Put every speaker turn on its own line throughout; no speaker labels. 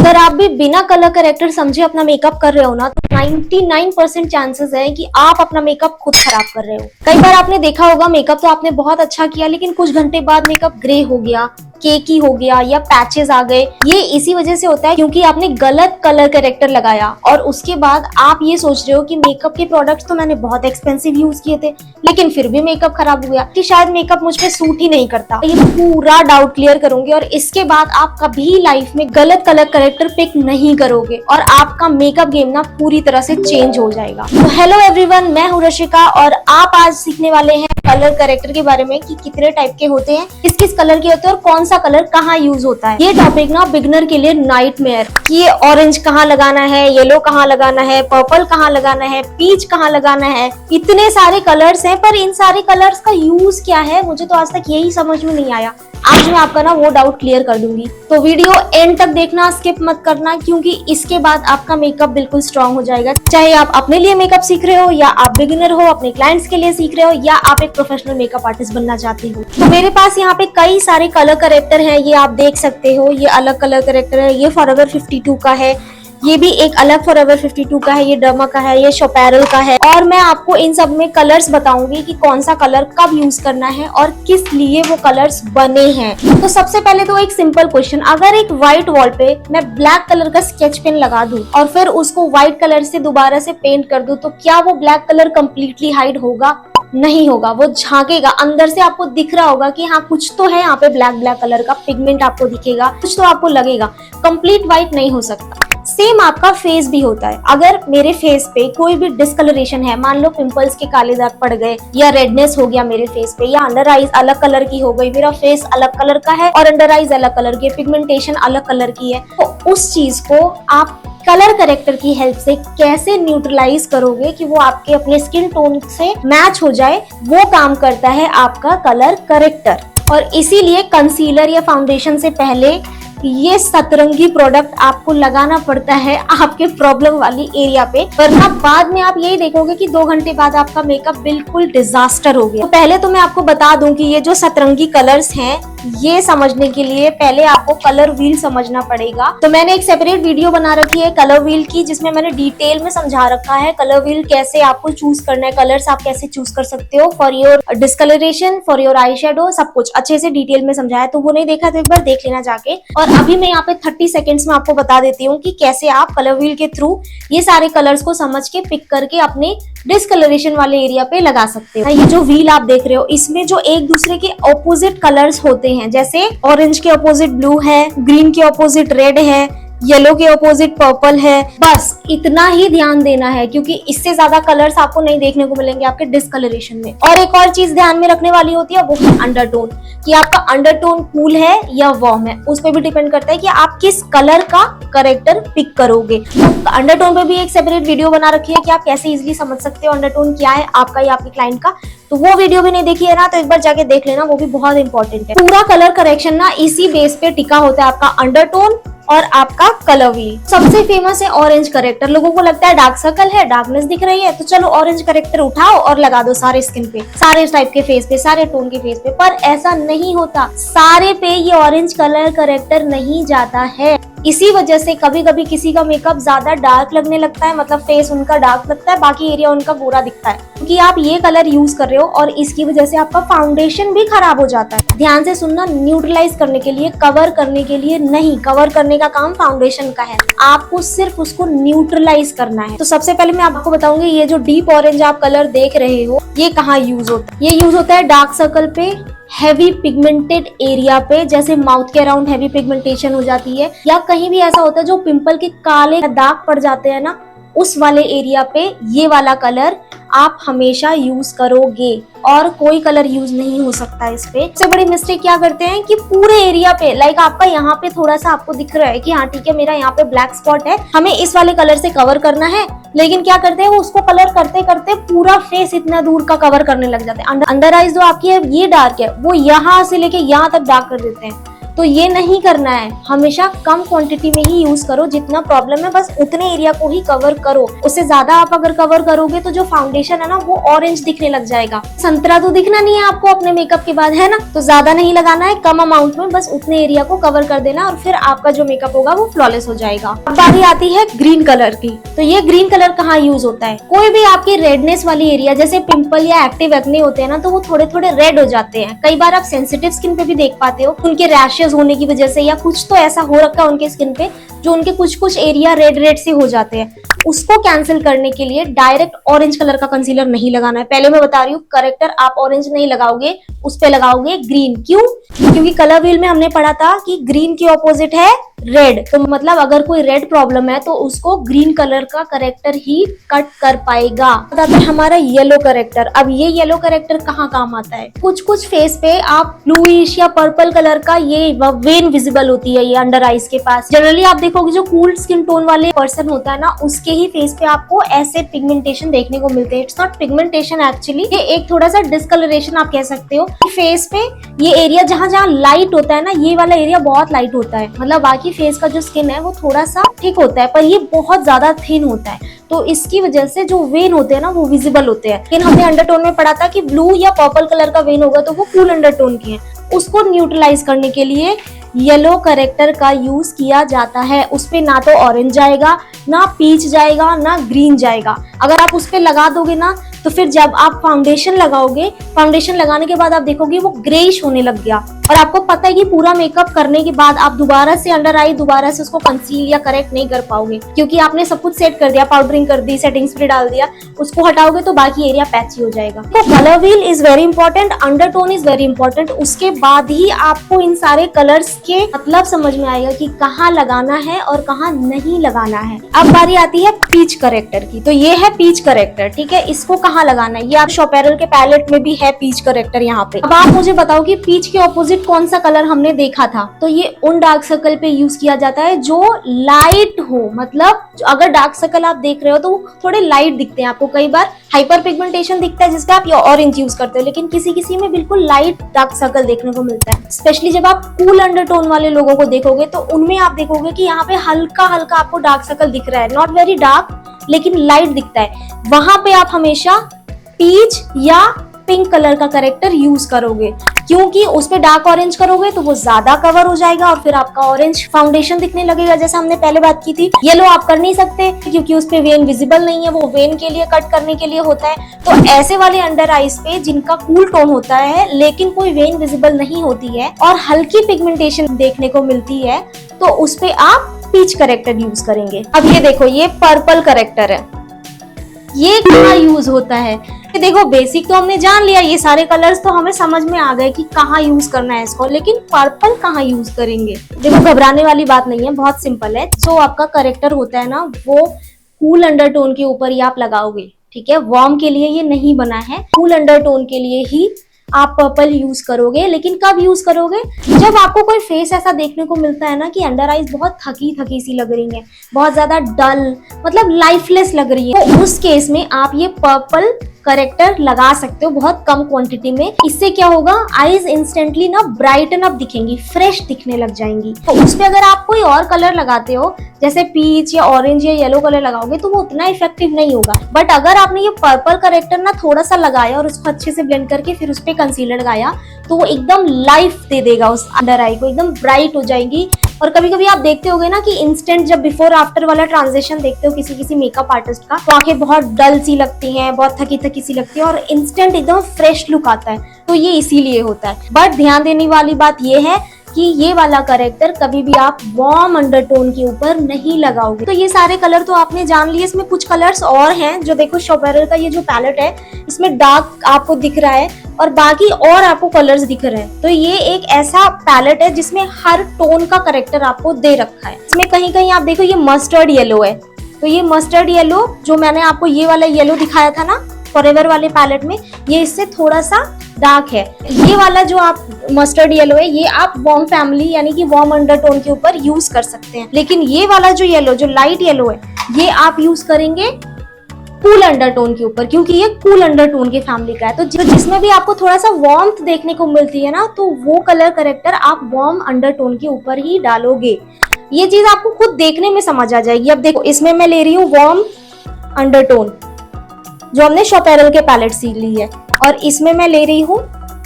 अगर आप भी बिना कलर करेक्टर समझे अपना मेकअप कर रहे हो ना, तो 99% चांसेस है कि आप अपना मेकअप खुद खराब कर रहे हो। कई बार आपने देखा होगा मेकअप तो आपने बहुत अच्छा किया, लेकिन कुछ घंटे बाद मेकअप ग्रे हो गया, केकी हो गया या पैचेस आ गए। ये इसी वजह से होता है क्योंकि आपने गलत कलर करेक्टर लगाया और उसके बाद आप ये सोच रहे हो कि मेकअप के प्रोडक्ट्स तो मैंने बहुत एक्सपेंसिव यूज किए थे, लेकिन फिर भी मेकअप खराब हो गया कि शायद मेकअप मुझ पे सूट ही नहीं करता। ये पूरा डाउट क्लियर करूंगी और इसके बाद आप कभी लाइफ में गलत कलर करेक्टर पिक नहीं करोगे और आपका मेकअप गेम ना पूरी तरह से चेंज हो जाएगा। तो हेलो एवरीवन, मैं हूँ रशिका और आप आज सीखने वाले हैं कलर करेक्टर के बारे में कि कितने टाइप के होते हैं, किस किस कलर के होते हैं और कौन सा कलर कहाँ यूज होता है। ये टॉपिक ना बिगनर के लिए नाइटमेयर कि ये ऑरेंज कहाँ लगाना है, येलो कहाँ लगाना है, पर्पल कहाँ लगाना है, पीच कहाँ लगाना है। इतने सारे कलर्स हैं, पर इन सारे कलर्स का यूज क्या है मुझे तो आज तक यही समझ में नहीं आया। आज मैं आपका ना वो डाउट क्लियर कर दूंगी, तो वीडियो एंड तक देखना, स्किप मत करना, क्योंकि इसके बाद आपका मेकअप बिल्कुल स्ट्रांग हो जाएगा। चाहे आप अपने लिए मेकअप सीख रहे हो या आप बिगिनर हो, अपने क्लाइंट्स के लिए सीख रहे हो या आप एक प्रोफेशनल मेकअप आर्टिस्ट बनना चाहते हो। तो मेरे पास यहाँ पे कई सारे कलर करेक्टर हैं, ये आप देख सकते हो। ये अलग कलर करेक्टर है, ये फॉरएवर 52 का है, ये भी एक अलग फॉरएवर 52 का है, ये डर्मा का है, ये शोपैरल का है। और मैं आपको इन सब में कलर्स बताऊंगी कि कौन सा कलर कब यूज करना है और किस लिए वो कलर्स बने हैं। तो सबसे पहले तो एक सिंपल क्वेश्चन, अगर एक व्हाइट वॉल पे मैं ब्लैक कलर का स्केच पेन लगा दूं और फिर उसको व्हाइट कलर से दोबारा से पेंट कर दूं, तो क्या वो ब्लैक कलर कंप्लीटली हाइड होगा? नहीं होगा, वो झांकेगा। अंदर से आपको दिख रहा होगा कि हाँ कुछ तो है यहाँ पे, ब्लैक ब्लैक कलर का पिगमेंट आपको दिखेगा, कुछ तो आपको लगेगा, कंप्लीट व्हाइट नहीं हो सकता। सेम आपका फेस भी होता है। अगर मेरे फेस पे कोई भी डिस्कलरेशन है, मान लो पिंपल्स के काले दाग पड़ गए या रेडनेस हो गया मेरे फेस पे, या अंडर आईज अलग कलर की हो गई, मेरा फेस अलग कलर का है और अंडर आईज अलग कलर की, पिगमेंटेशन अलग कलर की है, तो उस चीज को आप कलर करेक्टर की हेल्प से कैसे न्यूट्रलाइज करोगे कि वो आपके अपने स्किन टोन से मैच हो जाए, वो काम करता है आपका कलर करेक्टर। और इसीलिए कंसीलर या फाउंडेशन से पहले ये सतरंगी प्रोडक्ट आपको लगाना पड़ता है आपके प्रॉब्लम वाली एरिया पे, वरना बाद में आप यही देखोगे कि 2 घंटे बाद आपका मेकअप बिल्कुल डिजास्टर हो गया। तो पहले तो मैं आपको बता दूं कि ये जो सतरंगी कलर्स हैं, ये समझने के लिए पहले आपको कलर व्हील समझना पड़ेगा। तो मैंने एक सेपरेट वीडियो बना रखी है कलर व्हील की, जिसमें मैंने डिटेल में समझा रखा है कलर व्हील कैसे आपको चूज करना है, कलर्स आप कैसे चूज कर सकते हो for your discolouration, for your eye shadow, सब कुछ अच्छे से डिटेल में समझाया। तो वो नहीं देखा तो एक बार देख लेना जाके। और अभी मैं यहाँ पे 30 सेकेंड्स में आपको बता देती हूँ कि कैसे आप कलर व्हील के थ्रू ये सारे कलर्स को समझ के पिक करके अपने डिस्कलरेशन वाले एरिया पे लगा सकते हो। ये जो व्हील आप देख रहे हो, इसमें जो एक दूसरे के ऑपोजिट कलर्स होते हैं, जैसे ऑरेंज के ऑपोजिट ब्लू है, ग्रीन के ऑपोजिट रेड है, येलो के ऑपोजिट पर्पल है, बस इतना ही ध्यान देना है, क्योंकि इससे ज्यादा कलर्स आपको नहीं देखने को मिलेंगे आपके डिस्कलरेशन में। और एक और चीज ध्यान में रखने वाली होती है, वो है अंडरटोन, कि आपका अंडरटोन कूल है या वार्म है, उस पर भी डिपेंड करता है कि आप किस कलर का करेक्टर पिक करोगे। तो अंडरटोन पे भी एक सेपरेट वीडियो बना रखी है कि आप कैसे इजिली समझ सकते हो अंडरटोन क्या है आपका या आपके क्लाइंट का। तो वो वीडियो भी नहीं देखी है ना, तो एक बार जाके देख लेना, वो भी बहुत इंपॉर्टेंट है। पूरा कलर करेक्शन ना इसी बेस पे टिका होता है, आपका अंडरटोन और आपका कलर व्हील। सबसे फेमस है ऑरेंज करेक्टर। लोगों को लगता है डार्क सर्कल है, डार्कनेस दिख रही है, तो चलो ऑरेंज करेक्टर उठाओ और लगा दो सारे स्किन पे, सारे टाइप के फेस पे, सारे टोन के फेस पे। पर ऐसा नहीं होता, सारे पे ये ऑरेंज कलर करेक्टर नहीं जाता है। इसी वजह से कभी कभी किसी का मेकअप ज्यादा डार्क लगने लगता है, मतलब फेस उनका डार्क लगता है, बाकी एरिया उनका गोरा दिखता है, क्योंकि आप ये कलर यूज कर रहे हो और इसकी वजह से आपका फाउंडेशन भी खराब हो जाता है। ध्यान से सुनना, न्यूट्रलाइज करने के लिए, कवर करने के लिए नहीं, कवर करने का काम फाउंडेशन का है, आपको सिर्फ उसको न्यूट्रलाइज करना है। तो सबसे पहले मैं आपको बताऊंगी ये जो डीप ऑरेंज आप कलर देख रहे हो, ये कहाँ यूज होता है। ये यूज होता है डार्क सर्कल पे, हैवी पिगमेंटेड एरिया पे, जैसे माउथ के अराउंड हैवी पिगमेंटेशन हो जाती है, या कहीं भी ऐसा होता है जो पिंपल के काले दाग पड़ जाते हैं ना, उस वाले एरिया पे ये वाला कलर आप हमेशा यूज करोगे और कोई कलर यूज नहीं हो सकता इस पे। सबसे बड़ी मिस्टेक क्या करते हैं कि पूरे एरिया पे, लाइक आपका यहाँ पे थोड़ा सा आपको दिख रहा है कि हाँ ठीक है मेरा यहाँ पे ब्लैक स्पॉट है, हमें इस वाले कलर से कवर करना है, लेकिन क्या करते हैं वो उसको कलर करते करते पूरा फेस इतना दूर का कवर करने लग जाते हैं। अंडर आईज जो आपकी है ये डार्क है, वो यहाँ से लेके यहाँ तक डार्क कर देते हैं। तो ये नहीं करना है, हमेशा कम क्वांटिटी में ही यूज करो, जितना प्रॉब्लम है बस उतने एरिया को ही कवर करो। उससे ज्यादा आप अगर कवर करोगे तो जो फाउंडेशन है ना वो ऑरेंज दिखने लग जाएगा। संतरा तो दिखना नहीं है आपको अपने मेकअप के बाद, है ना। तो ज्यादा नहीं लगाना है, कम अमाउंट में बस उतने एरिया को कवर कर देना और फिर आपका जो मेकअप होगा वो फ्लॉलेस हो जाएगा। अब बारी आती है ग्रीन कलर की। तो ये ग्रीन कलर कहाँ यूज होता है, कोई भी आपकी रेडनेस वाली एरिया जैसे पिंपल या एक्टिव एक्ने होते हैं ना, तो वो थोड़े थोड़े रेड हो जाते हैं। कई बार आप सेंसिटिव स्किन पे भी देख पाते हो, उनके रैशेस होने की वजह से या कुछ तो ऐसा हो रखा है उनके स्किन पे जो उनके कुछ कुछ एरिया रेड रेड से हो जाते हैं। उसको कैंसिल करने के लिए डायरेक्ट ऑरेंज कलर का कंसीलर नहीं लगाना है। पहले मैं बता रही हूँ, करेक्टर आप ऑरेंज नहीं लगाओगे, उस पे लगाओगे ग्रीन। क्यों? क्योंकि कलर व्हील में हमने पढ़ा था कि ग्रीन के ऑपोजिट है रेड। तो मतलब अगर कोई रेड प्रॉब्लम है तो उसको ग्रीन कलर का करेक्टर ही कट कर पाएगा। बताते हैं हमारा येलो करेक्टर। अब ये येलो करेक्टर कहाँ काम आता है, कुछ कुछ फेस पे आप ब्लूइश या पर्पल कलर का ये वेन विजिबल होती है ये अंडर आईज के पास। जनरली आप देखोगे जो कूल स्किन टोन वाले पर्सन होता है ना, उसके ही फेस पे आपको ऐसे पिगमेंटेशन देखने को मिलते हैं। इट्स नॉट पिगमेंटेशन एक्चुअली, ये एक थोड़ा सा डिस्कलरेशन आप कह सकते हो। फेस पे ये एरिया जहाँ जहाँ लाइट होता है ना, ये वाला एरिया बहुत लाइट होता है। मतलब बाकी फेस का जो स्किन है वो थोड़ा सा थिक होता है, पर ये बहुत ज्यादा थिन होता है। तो इसकी वजह से जो वेन होते हैं ना वो विजिबल होते हैं। लेकिन हमने अंडरटोन में पढ़ा था कि ब्लू या पर्पल कलर का वेन होगा तो वो कूल अंडरटोन की है। उसको न्यूट्रलाइज करने के लिए येलो करेक्टर का यूज किया जाता है। उस पे ना तो ऑरेंज जाएगा, ना पीच जाएगा, ना ग्रीन जाएगा। अगर आप उस पे लगा दोगे ना तो फिर जब आप फाउंडेशन लगाओगे, फाउंडेशन लगाने के बाद आप देखोगे वो ग्रेइश होने लग गया। और आपको पता है कि पूरा मेकअप करने के बाद आप दोबारा से अंडर आई दोबारा से उसको कंसील या करेक्ट नहीं कर पाओगे, क्योंकि आपने सब कुछ सेट कर दिया, पाउडरिंग कर दी, सेटिंग स्प्रे डाल दिया। उसको हटाओगे तो बाकी एरिया पैची हो जाएगा। तो colour wheel is very important, undertone is very important. उसके बाद ही आपको इन सारे कलर्स के मतलब समझ में आएगा कि कहाँ लगाना है और कहाँ नहीं लगाना है। अब बारी आती है पीच करेक्टर की। तो ये है पीच करेक्टर, ठीक है। इसको कहाँ लगाना है, ये आप शॉपेरल के पैलेट में भी है पीच करेक्टर यहाँ पे। अब आप मुझे बताओ कि पीच के ऑपोजिट कौन सा कलर हमने देखा था। तो ये उन डार्क सर्कल पे यूज किया जाता है जो लाइट हो। मतलब अगर डार्क सर्कल आप देख रहे हो तो वो थोड़े लाइट दिखते हैं आपको। कई बार हाइपर पिगमेंटेशन दिखता है जिसपे आप ऑरेंज यूज करते हो, लेकिन किसी किसी में बिल्कुल लाइट डार्क सर्कल देखने को मिलता है। स्पेशली जब आप कूल अंडरटोन वाले लोगों को देखोगे तो उनमें आप देखोगे कि यहाँ पे हल्का हल्का आपको डार्क सर्कल दिख रहा है, नॉट वेरी डार्क लेकिन लाइट दिखता है। वहां पे आप हमेशा पीच या पिंक कलर का करेक्टर यूज करोगे, क्योंकि उस पे डार्क ऑरेंज करोगे तो वो ज्यादा कवर हो जाएगा और फिर आपका ऑरेंज फाउंडेशन दिखने लगेगा, जैसा हमने पहले बात की थी। येलो आप कर नहीं सकते क्योंकि उस पे वेन विजिबल नहीं है, वो वेन के लिए कट करने के लिए होता है। तो ऐसे वाले अंडर आईज पे जिनका कूल टोन होता है लेकिन कोई वेन विजिबल नहीं होती है और हल्की पिगमेंटेशन देखने को मिलती है, तो उस पे आप पीच करेक्टर यूज करेंगे। अब ये देखो, ये पर्पल करेक्टर है, ये कहाँ यूज होता है। देखो बेसिक तो हमने जान लिया, ये सारे कलर्स तो हमें समझ में आ गए कि कहाँ यूज करना है इसको, लेकिन पर्पल कहाँ यूज करेंगे। देखो घबराने वाली बात नहीं है, बहुत सिंपल है। जो आपका करेक्टर होता है ना वो कूल अंडरटोन के ऊपर ही आप लगाओगे, ठीक है। वार्म के लिए ये नहीं बना है, कूल अंडरटोन के लिए ही आप पर्पल यूज करोगे। लेकिन कब यूज करोगे, जब आपको कोई फेस ऐसा देखने को मिलता है ना कि अंडर आईज बहुत थकी थकी सी लग रही है, बहुत ज्यादा डल, मतलब लाइफलेस लग रही है, तो उस केस में आप ये पर्पल करेक्टर लगा सकते हो बहुत कम क्वांटिटी में। इससे क्या होगा, आईज इंस्टेंटली ना ब्राइटन अप दिखेंगी, फ्रेश दिखने लग जाएंगी। तो उस पे अगर आप कोई और कलर लगाते हो जैसे पीच या ऑरेंज या येलो कलर लगाओगे तो वो उतना इफेक्टिव नहीं होगा। बट अगर आपने ये पर्पल करेक्टर ना थोड़ा सा लगाया और उसको अच्छे से ब्लेंड करके फिर उस पे कंसीलर लगाया तो वो एकदम लाइफ दे देगा उस अंडर आई को, एकदम ब्राइट हो जाएंगी। और कभी कभी आप देखते होगे ना कि इंस्टेंट जब बिफोर आफ्टर वाला ट्रांजिशन देखते हो किसी किसी मेकअप आर्टिस्ट का, तो आंखें बहुत डल सी लगती हैं, बहुत थकी थकी सी लगती है और इंस्टेंट एकदम फ्रेश लुक आता है। तो ये इसीलिए होता है। बट ध्यान देने वाली बात ये है कि ये वाला करेक्टर कभी भी आप वार्म अंडरटोन के ऊपर नहीं लगाओगे। तो ये सारे कलर तो आपने जान लिए। इसमें कुछ कलर्स और हैं जो देखो शॉपेरल का ये जो पैलेट है इसमें डार्क आपको दिख रहा है और बाकी और आपको कलर्स दिख रहे हैं। तो ये एक ऐसा पैलेट है जिसमें हर टोन का करेक्टर आपको दे रखा है। इसमें कहीं कहीं आप देखो ये मस्टर्ड येलो है, तो ये मस्टर्ड येलो जो मैंने आपको ये वाला येलो दिखाया था ना फॉरएवर वाले पैलेट में, ये इससे थोड़ा सा डार्क है। ये वाला जो आप मस्टर्ड येलो है ये आप वार्म फैमिली यानी कि वार्म अंडरटोन के ऊपर यूज कर सकते हैं। लेकिन ये वाला जो येलो, जो लाइट येलो है, ये आप यूज करेंगे कूल अंडरटोन के ऊपर, क्योंकि ये कूल अंडरटोन के फैमिली का है। तो जिसमें भी आपको थोड़ा सा वार्मथ देखने को मिलती है ना, तो वो कलर करेक्टर आप वार्म अंडरटोन के ऊपर ही डालोगे। ये चीज आपको खुद देखने में समझ आ जाएगी। अब देखो, इसमें मैं ले रही हूँ वार्म अंडरटोन जो हमने शॉपेरल के पैलेट से ली है, और इसमें मैं ले रही हूँ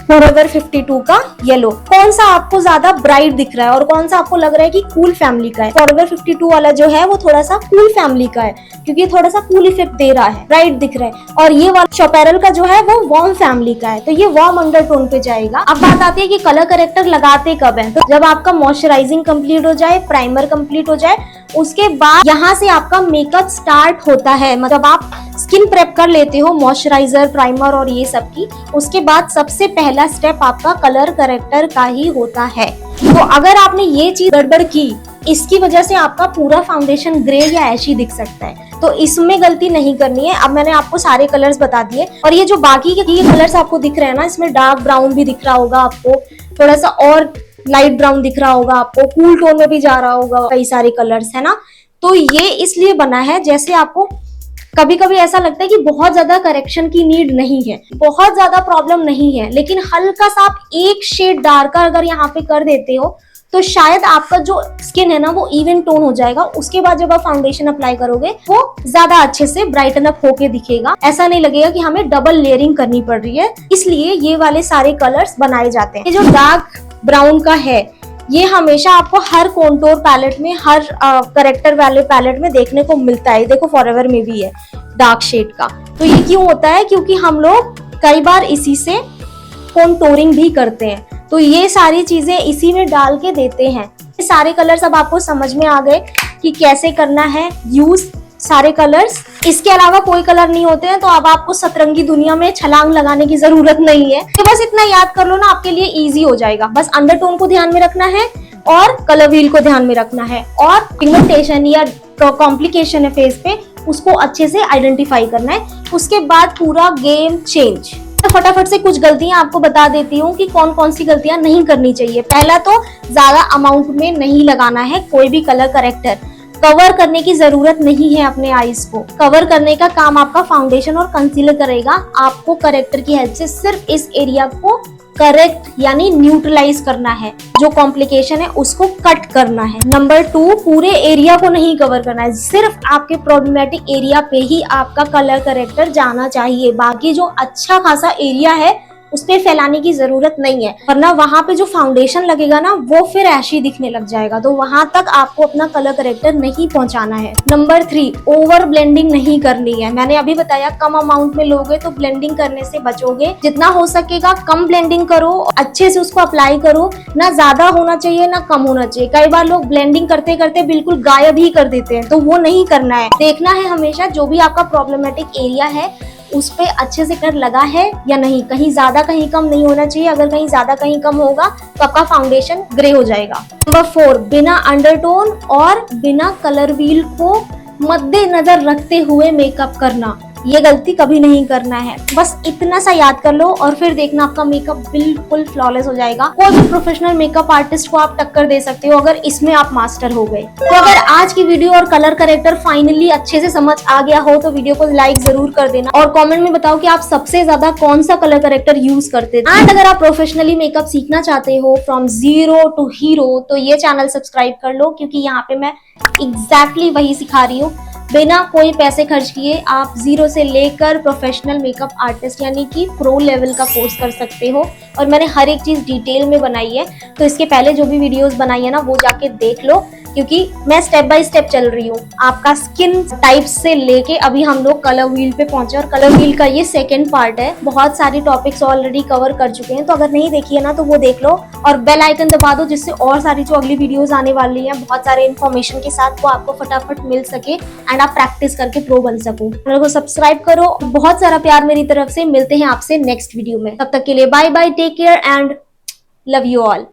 फॉरएवर 52 का येलो। कौन सा आपको ज्यादा ब्राइट दिख रहा है और कौन सा आपको लग रहा है कि कूल फैमिली का है? फॉरएवर 52 वाला जो है वो थोड़ा सा कूल फैमिली का है, क्योंकि थोड़ा सा कूल इफेक्ट दे रहा है, ब्राइट दिख रहा है। और ये वाला शॉपेरल का जो है वो वार्म फैमिली का है, तो ये वार्म अंडरटोन पे जाएगा। अब बात आती है कि कलर करेक्टर लगाते कब है। तो जब आपका मॉइस्चराइजिंग कंप्लीट हो जाए, प्राइमर कंप्लीट हो जाए, उसके बाद यहाँ से आपका मेकअप स्टार्ट होता है। मतलब आप स्किन प्रेप कर लेते हो, मॉइस्चराइजर, प्राइमर और ये सब की, उसके बाद सबसे पहला स्टेप आपका कलर करेक्टर का ही होता है। तो अगर आपने ये चीज गड़बड़ की, इसकी वजह से आपका पूरा फाउंडेशन ग्रे या ऐशी दिख सकता है। तो इसमें गलती नहीं करनी है। अब मैंने आपको सारे कलर्स बता दिए, और ये जो बाकी के ये कलर्स आपको दिख रहे हैं ना, इसमें डार्क ब्राउन भी दिख रहा होगा आपको, थोड़ा सा और लाइट ब्राउन दिख रहा होगा आपको, कूल टोन में भी जा रहा होगा, कई सारे कलर्स है ना। तो ये इसलिए बना है, जैसे आपको कभी कभी ऐसा लगता है कि बहुत ज्यादा करेक्शन की नीड नहीं है, बहुत ज्यादा प्रॉब्लम नहीं है, लेकिन हल्का सा आप एक शेड डार्कर अगर यहाँ पे कर देते हो, तो शायद आपका जो स्किन है ना वो इवन टोन हो जाएगा। उसके बाद जब आप फाउंडेशन अप्लाई करोगे वो ज्यादा अच्छे से ब्राइटन अप होके दिखेगा। ऐसा नहीं लगेगा कि हमें डबल लेयरिंग करनी पड़ रही है। इसलिए ये वाले सारे कलर्स बनाए जाते हैं। ये जो डार्क ब्राउन का है, ये हमेशा आपको हर कॉन्टोर पैलेट में, हर करेक्टर वाले पैलेट में देखने को मिलता है। देखो फॉरएवर में भी है डार्क शेड का। तो ये क्यों होता है? क्योंकि हम लोग कई बार इसी से कॉन्टोरिंग भी करते हैं, तो ये सारी चीजें इसी में डाल के देते हैं। ये सारे कलर्स अब आपको समझ में आ गए कि कैसे करना है यूज सारे कलर्स। इसके अलावा कोई कलर नहीं होते हैं, तो अब आपको सतरंगी दुनिया में छलांग लगाने की जरूरत नहीं है। तो बस इतना याद कर लो ना, आपके लिए इजी हो जाएगा। बस अंडरटोन को ध्यान में रखना है और कलर व्हील को ध्यान में रखना है, और पिगमेंटेशन या कॉम्प्लिकेशन है फेस पे, उसको अच्छे से आइडेंटिफाई करना है। उसके बाद पूरा गेम चेंज। तो फटाफट से कुछ गलतियां आपको बता देती हूँ कि कौन कौन सी गलतियां नहीं करनी चाहिए। पहला तो ज्यादा अमाउंट में नहीं लगाना है कोई भी कलर करेक्टर। कवर करने की जरूरत नहीं है अपने आईज को। कवर करने का काम आपका फाउंडेशन और कंसीलर करेगा। आपको करेक्टर की हेल्प से सिर्फ इस एरिया को करेक्ट यानी न्यूट्रलाइज करना है, जो कॉम्प्लिकेशन है उसको कट करना है। नंबर 2, पूरे एरिया को नहीं कवर करना है, सिर्फ आपके प्रॉब्लमेटिक एरिया पे ही आपका कलर करेक्टर जाना चाहिए। बाकी जो अच्छा खासा एरिया है उस पे फैलाने की जरूरत नहीं है, वरना वहां पे जो फाउंडेशन लगेगा ना वो फिर ऐशी दिखने लग जाएगा। तो वहां तक आपको अपना कलर करेक्टर नहीं पहुंचाना है। नंबर 3, ओवर ब्लेंडिंग नहीं करनी है। मैंने अभी बताया कम अमाउंट में लोगे तो ब्लेंडिंग करने से बचोगे। जितना हो सकेगा कम ब्लेंडिंग करो, अच्छे से उसको अप्लाई करो। ना ज्यादा होना चाहिए ना कम होना चाहिए। कई बार लोग ब्लेंडिंग करते करते बिल्कुल गायब ही कर देते हैं, तो वो नहीं करना है। देखना है हमेशा जो भी आपका प्रॉब्लमेटिक एरिया है उस पे अच्छे से कलर लगा है या नहीं, कहीं ज्यादा कहीं कम नहीं होना चाहिए। अगर कहीं ज्यादा कहीं कम होगा तो आपका फाउंडेशन ग्रे हो जाएगा। नंबर 4, बिना अंडरटोन और बिना कलर व्हील को मद्देनजर रखते हुए मेकअप करना, ये गलती कभी नहीं करना है। बस इतना सा याद कर लो और फिर देखना आपका मेकअप बिल्कुल फ्लॉलेस हो जाएगा। कोई भी प्रोफेशनल मेकअप आर्टिस्ट को आप टक्कर दे सकते हो अगर इसमें आप मास्टर हो गए। तो अगर आज की वीडियो और कलर करेक्टर फाइनली अच्छे से समझ आ गया हो तो वीडियो को लाइक जरूर कर देना, और कमेंट में बताओ कि आप सबसे ज्यादा कौन सा कलर करेक्टर यूज करते थे। एंड अगर आप प्रोफेशनली मेकअप सीखना चाहते हो फ्रॉम जीरो टू हीरो, तो ये चैनल सब्सक्राइब कर लो, क्योंकि यहाँ पे मैं एग्जैक्टली वही सिखा रही हूँ। बिना कोई पैसे खर्च किए आप जीरो से लेकर प्रोफेशनल मेकअप आर्टिस्ट यानी कि प्रो लेवल का कोर्स कर सकते हो, और मैंने हर एक चीज डिटेल में बनाई है। तो इसके पहले जो भी वीडियोस बनाई है ना वो जाके देख लो, क्योंकि मैं स्टेप बाय स्टेप चल रही हूँ। आपका स्किन टाइप से लेके अभी हम लोग कलर व्हील पे पहुंचे, और कलर व्हील का ये सेकंड पार्ट है। बहुत सारी टॉपिक्स ऑलरेडी कवर कर चुके हैं, तो अगर नहीं देखी है ना तो वो देख लो, और बेल आइकन दबा दो जिससे और सारी जो अगली वीडियोस आने वाली है बहुत सारे इन्फॉर्मेशन के साथ वो आपको फटाफट मिल सके एंड आप प्रैक्टिस करके प्रो बन सको। चैनल को सब्सक्राइब करो। बहुत सारा प्यार मेरी तरफ से। मिलते हैं आपसे नेक्स्ट वीडियो में, तब तक के लिए bye bye, take care and love you all.